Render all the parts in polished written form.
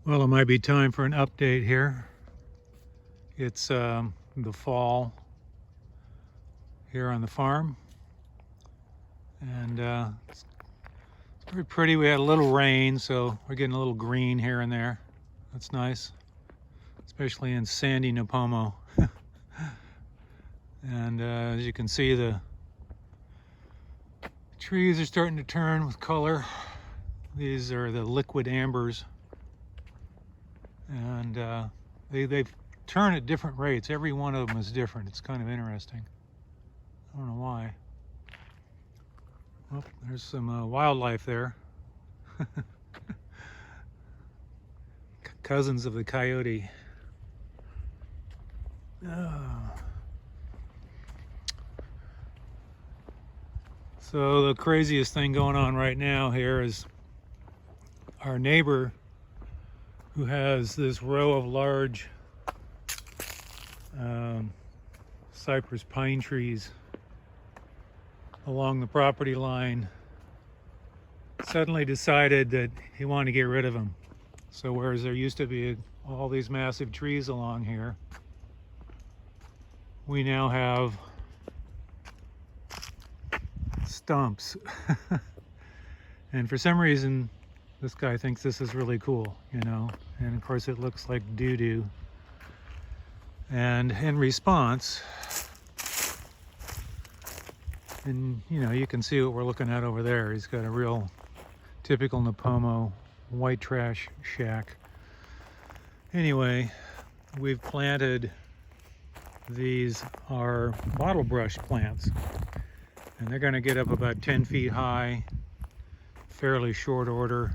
Well, it might be time for an update here. It's the fall here on the farm, and it's very pretty. We had a little rain, so we're getting a little green here and there. That's nice, especially in sandy Nipomo. And as you can see, the trees are starting to turn with color. These are the liquid ambers, and they turn at different rates. Every one of them is different. It's kind of interesting. I don't know why. Oh, there's some wildlife there. Cousins of the coyote. So the craziest thing going on right now here is our neighbor, who has this row of large cypress pine trees along the property line, suddenly decided that he wanted to get rid of them. So whereas there used to be all these massive trees along here, we now have stumps. And for some reason, this guy thinks this is really cool, you know, and of course it looks like doo-doo. And in response, and you know, you can see what we're looking at over there. He's got a real typical Nipomo white trash shack. Anyway, we've planted, these are bottle brush plants, and they're going to get up about 10 feet high, fairly short order,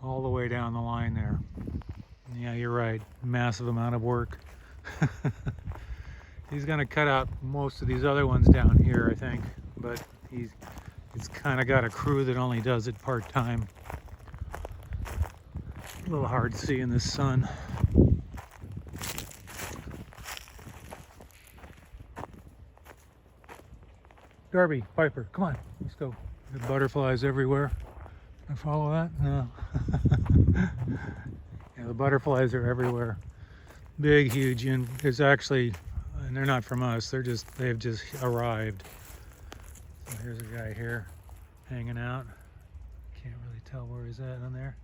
all the way down the line there. Yeah, you're right, massive amount of work. He's going to cut out most of these other ones down here, I think, but he's kind of got a crew that only does it part-time. A little hard to see in this sun. Darby, Piper, come on, let's go. The butterflies everywhere. Can I follow that? No. Yeah, the butterflies are everywhere. Big, huge, and there's actually, and they're not from us, they've just arrived. So here's a guy here hanging out. Can't really tell where he's at on there.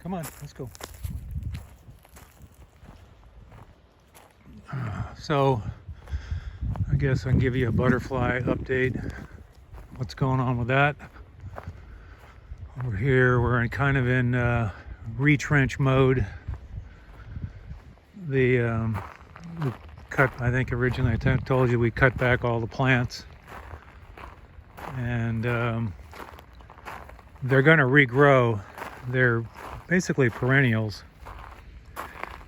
Come on, let's go. So I guess I can give you a butterfly update. What's going on with that? Over here, we're kind of in retrench mode. We cut, I think originally I told you we cut back all the plants, and they're going to regrow. They're basically perennials,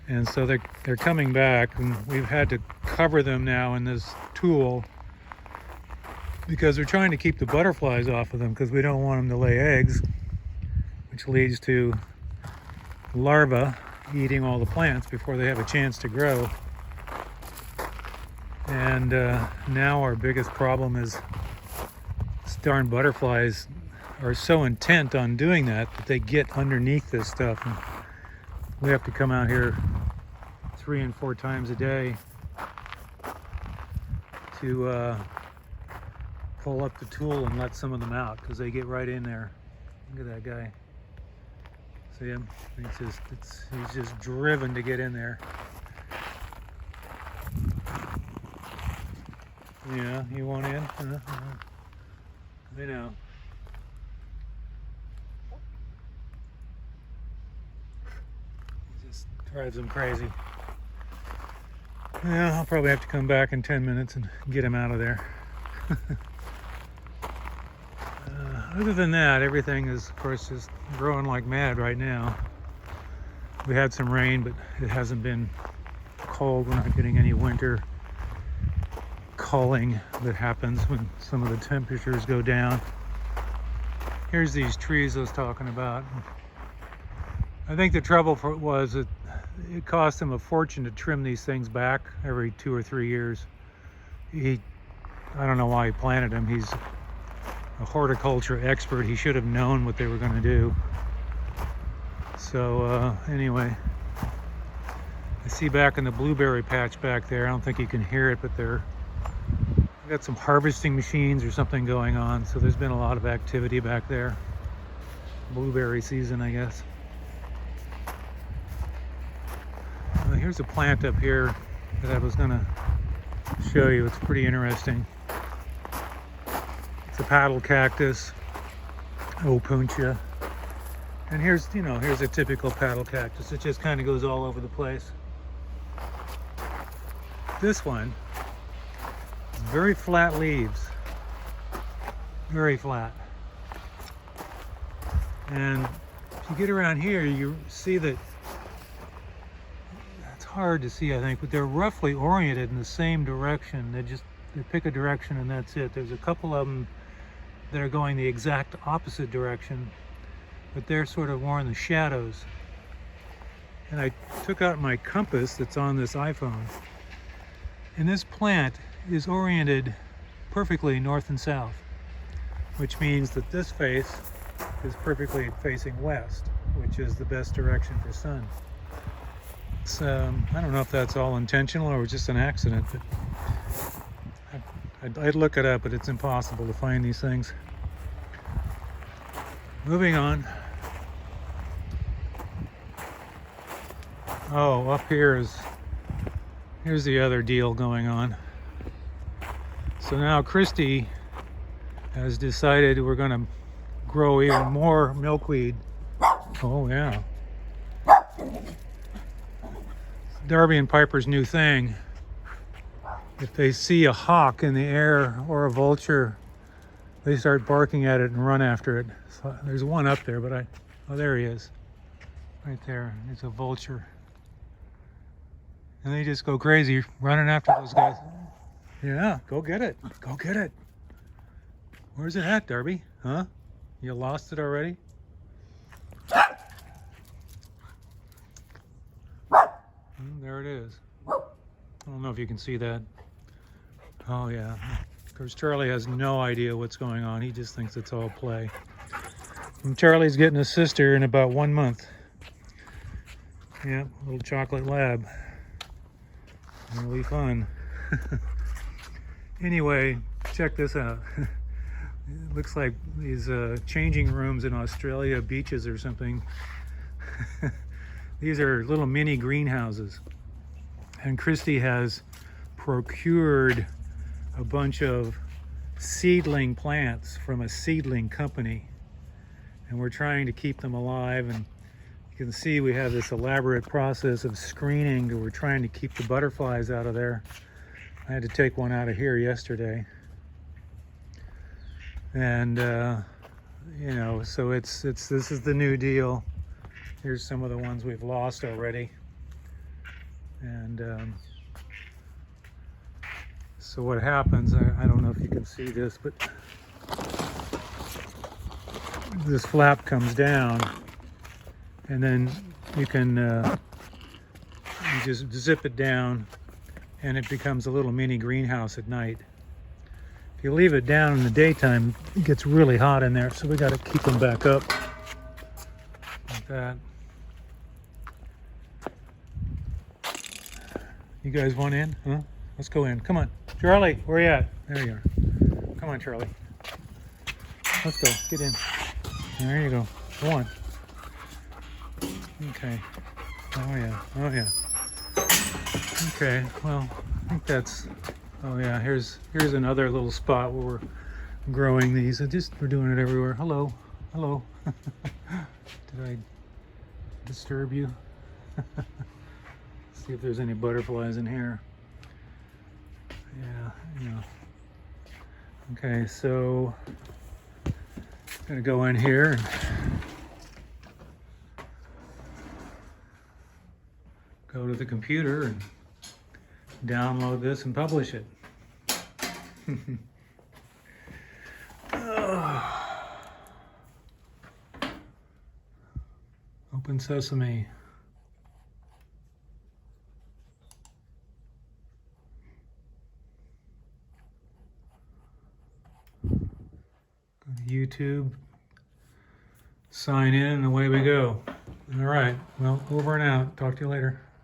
and so they're coming back, and we've had to cover them now in this tool because we're trying to keep the butterflies off of them, because we don't want them to lay eggs, which leads to larvae eating all the plants before they have a chance to grow. And now our biggest problem is these darn butterflies are so intent on doing that they get underneath this stuff, and we have to come out here 3 and 4 times a day to pull up the tool and let some of them out, because they get right in there. Look at that guy. See him? He's just driven to get in there. Yeah, you want in? I know. It just drives them crazy. Yeah, I'll probably have to come back in 10 minutes and get him out of there. Other than that, everything is, of course, just growing like mad right now. We had some rain, but it hasn't been cold. We're not getting any winter culling that happens when some of the temperatures go down. Here's these trees I was talking about. I think the trouble was that it cost him a fortune to trim these things back every 2 or 3 years. He I don't know why he planted them. He's a horticulture expert. He should have known what they were going to do. So anyway, I see back in the blueberry patch back there, I don't think you can hear it, but they've got some harvesting machines or something going on. So there's been a lot of activity back there. Blueberry season, I guess. Here's a plant up here that I was going to show you. It's pretty interesting. It's a paddle cactus, Opuntia. And here's a typical paddle cactus. It just kind of goes all over the place. This one, very flat leaves, very flat. And if you get around here, you see that it's hard to see, I think, but they're roughly oriented in the same direction. They pick a direction and that's it. There's a couple of them that are going the exact opposite direction, but they're sort of more in the shadows. And I took out my compass that's on this iPhone, and this plant is oriented perfectly north and south, which means that this face is perfectly facing west, which is the best direction for sun. So I don't know if that's all intentional or just an accident, but I'd look it up, but it's impossible to find these things. Moving on. Oh, up here's the other deal going on. So now Christy has decided we're going to grow even more milkweed. Oh yeah. Darby and Piper's new thing. If they see a hawk in the air or a vulture, they start barking at it and run after it. So there's one up there, but oh, there he is. Right there, it's a vulture. And they just go crazy running after those guys. Yeah, go get it. Go get it. Where's it at, Darby? Huh? You lost it already? There it is. I don't know if you can see that. Oh yeah. Of course, Charlie has no idea what's going on. He just thinks it's all play. And Charlie's getting a sister in about 1 month. Yeah, little chocolate lab. It'll be fun. Anyway, check this out. It looks like these changing rooms in Australia, beaches or something. These are little mini greenhouses. And Christy has procured a bunch of seedling plants from a seedling company. And we're trying to keep them alive. And you can see we have this elaborate process of screening. We're trying to keep the butterflies out of there. I had to take one out of here yesterday. And you know, so this is the new deal. Here's some of the ones we've lost already. And so what happens, I don't know if you can see this, but this flap comes down, and then you can you just zip it down, and it becomes a little mini greenhouse at night. If you leave it down in the daytime, it gets really hot in there, so we got to keep them back up like that. You guys want in? Huh? Let's go in. Come on. Charlie, where you at? There you are. Come on, Charlie. Let's go. Get in. There you go. Go on. Okay. Oh, yeah. Oh, yeah. Okay. Well, I think that's... Oh, yeah. Here's another little spot where we're growing these. We're doing it everywhere. Hello. Hello. Did I disturb you? See if there's any butterflies in here. Yeah, yeah. Okay, so I'm gonna go in here and go to the computer and download this and publish it. Open sesame. YouTube, sign in, and away we go. All right, well, over and out. Talk to you later.